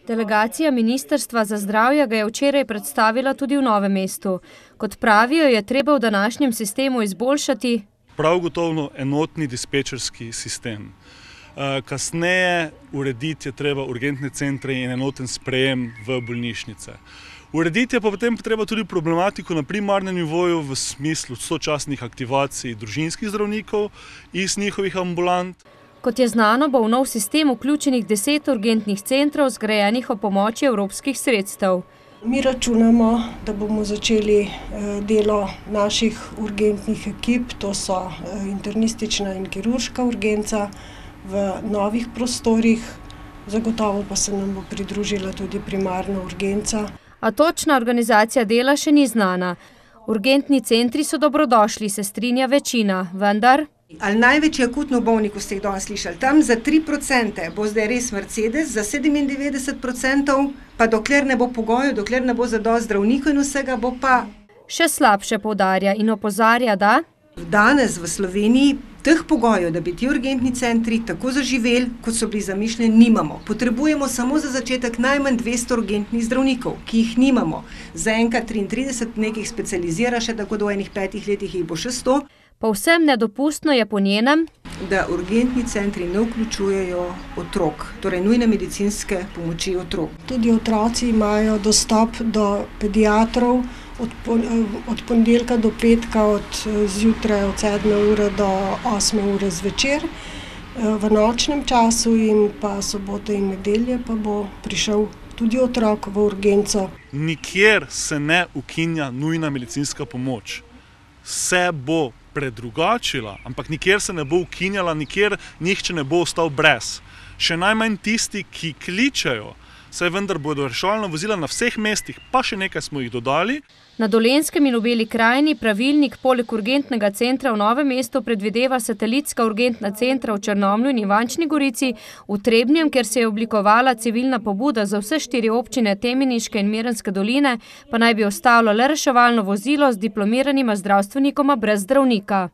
Delegacija Ministrstva za zdravje ga je včeraj predstavila tudi v Novem mestu. Kot pravijo, je treba v današnjem sistemu izboljšati prav gotovo enotni dispečerski sistem. Kasneje urediti je treba urgentne centre in enoten sprejem v bolnišnice. Urediti je pa potem treba tudi problematiko na primarnem nivoju v smislu sočasnih aktivacij družinskih zdravnikov iz njihovih ambulant. Kot je znano, bo v nov sistem vključenih 10 urgentnih centrov zgrajenih ob pomoči evropskih sredstev. Mi računamo, da bomo začeli delo naših urgentnih ekip, to so internistična in kirurška urgenca, v novih prostorih, zagotovo pa se nam bo pridružila tudi primarna urgenca. A točna organizacija dela še ni znana. Urgentni centri so dobrodošli, se strinja večina, vendar ali največji akutno bolnik, ko ste jih danes slišali, tam za 3% bo zdaj res Mercedes, za 97% pa dokler ne bo pogojev, dokler ne bo zadosti zdravnikov in vsega, bo pa še slabše poudarja in opozarja, da danes v Sloveniji teh pogojev, da bi ti urgentni centri tako zaživeli, kot so bili zamišljeni, nimamo. Potrebujemo samo za začetek najmanj 200 urgentnih zdravnikov, ki jih nimamo. Zaenkrat 33 nekih specializira še, tako da v enih 5 letih jih bo še 100. Povsem nedopustno je po njenem, da urgentni centri ne vključujejo otrok, torej nujne medicinske pomoči otrok. Tudi otroci imajo dostop do pediatrov od ponedeljka do petka, od zjutraj od 7 ure do 8 ure zvečer. V nočnem času in pa sobote in nedelje pa bo prišel tudi otrok v urgenco. Nikjer se ne ukinja nujna medicinska pomoč. Se bo predrugačila, ampak nikjer se ne bo ukinjala, nikjer nihče ne bo ostal brez. Še najmanj tisti, ki kličejo, saj vendar bodo reševalna vozila na vseh mestih, pa še nekaj smo jih dodali. Na Dolenjskem in v Beli krajini pravilnik poleg urgentnega centra v Novem mestu predvideva satelitska urgentna centra v Črnomlju in Ivančni Gorici, v Trebnjem, kjer se je oblikovala civilna pobuda za vse 4 občine Teminiške in Mirenske doline, pa naj bi ostalo le reševalno vozilo z diplomiranima zdravstvenikoma brez zdravnika.